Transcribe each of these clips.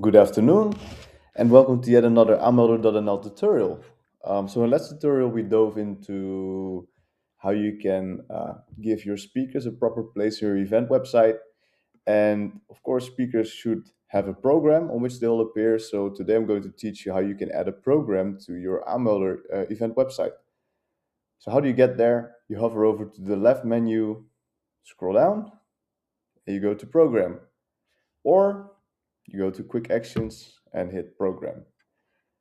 Good afternoon, and welcome to yet another aanmelder.nl tutorial. So in last tutorial, we dove into how you can give your speakers a proper place in your event website. And of course, speakers should have a program on which they'll appear. So today I'm going to teach you how you can add a program to your aanmelder event website. So how do you get there? You hover over to the left menu, scroll down, and you go to program. Or you go to quick actions and hit program.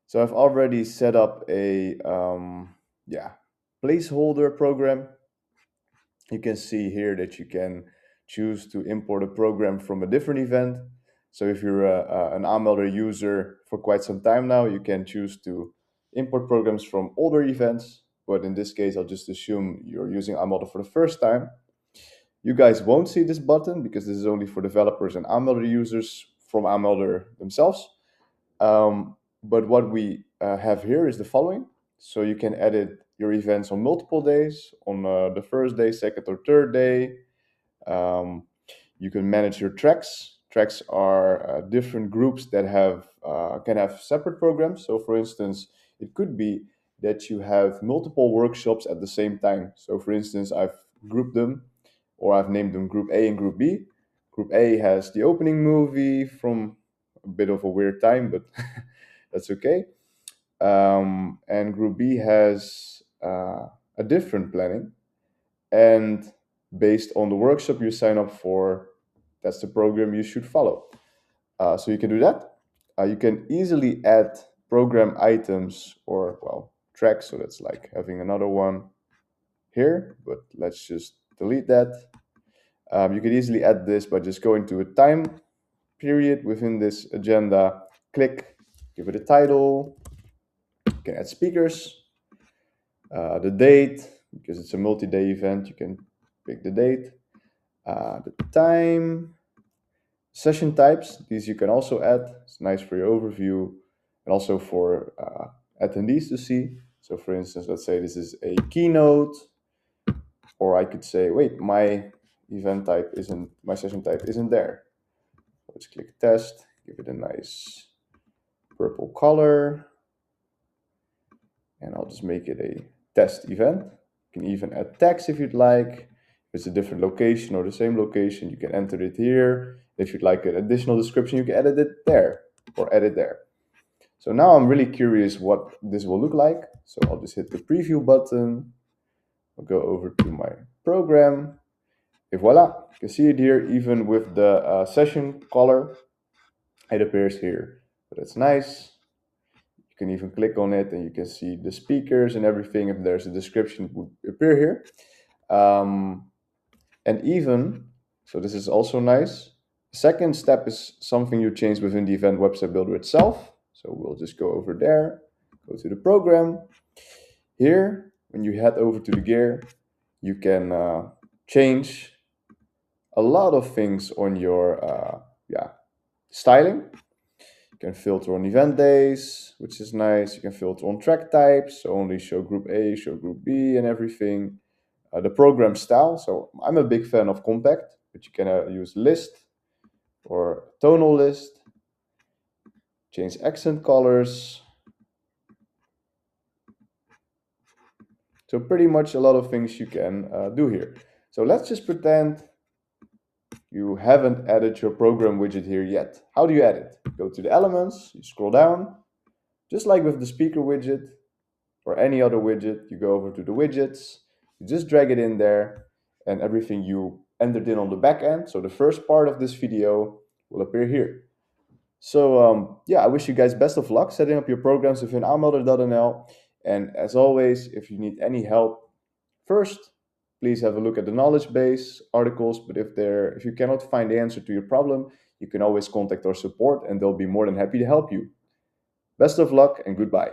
So I've already set up a placeholder program. You can see here that you can choose to import a program from a different event. So if you're an aanmelder user for quite some time now, you can choose to import programs from older events. But in this case, I'll just assume you're using aanmelder for the first time. You guys won't see this button because this is only for developers and aanmelder users from aanmelder themselves. But what we have here is the following. So you can edit your events on multiple days, on the first day, second or third day. Um, you can manage your tracks. Tracks are different groups that can have separate programs. So for instance, it could be that you have multiple workshops at the same time. So for instance, I've grouped them, or I've named them Group A and Group B. Group A has the opening movie from a bit of a weird time, but that's okay. And Group B has a different planning. And based on the workshop you sign up for, that's the program you should follow. So you can do that. You can easily add program items or, well, tracks. So that's like having another one here, but let's just delete that. You can easily add this by just going to a time period within this agenda, click, give it a title. You can add speakers, the date, because it's a multi-day event, you can pick the date, the time, session types. These you can also add. It's nice for your overview and also for attendees to see. So for instance, let's say this is a keynote, or I could say, wait, my session type isn't there. Let's click test, give it a nice purple color, and I'll just make it a test event. You can even add text if you'd like. If it's a different location or the same location, you can enter it here. If you'd like an additional description, you can edit it there or edit there. So now I'm really curious what this will look like. So I'll just hit the preview button. I'll go over to my program. And voila, you can see it here even with the session color. It appears here. So that's nice. You can even click on it and you can see the speakers and everything. If there's a description, it would appear here. And even, so this is also nice. Second step is something you change within the event website builder itself. So we'll just go over there, go to the program. Here, when you head over to the gear, you can change a lot of things on your styling. You can filter on event days, which is nice. You can filter on track types, so only show Group A, show Group B, and everything. The program style, so I'm a big fan of compact, but you can use list or tonal list. Change accent colors. So pretty much a lot of things you can do here. So let's just pretend you haven't added your program widget here yet. How do you add it? Go to the elements, you scroll down, just like with the speaker widget or any other widget, you go over to the widgets, you just drag it in there, and everything you entered in on the back end, so the first part of this video, will appear here. So I wish you guys best of luck setting up your programs within aanmelder.nl. And as always, if you need any help, first, please have a look at the knowledge base articles. But if you cannot find the answer to your problem, you can always contact our support and they'll be more than happy to help you. Best of luck and goodbye.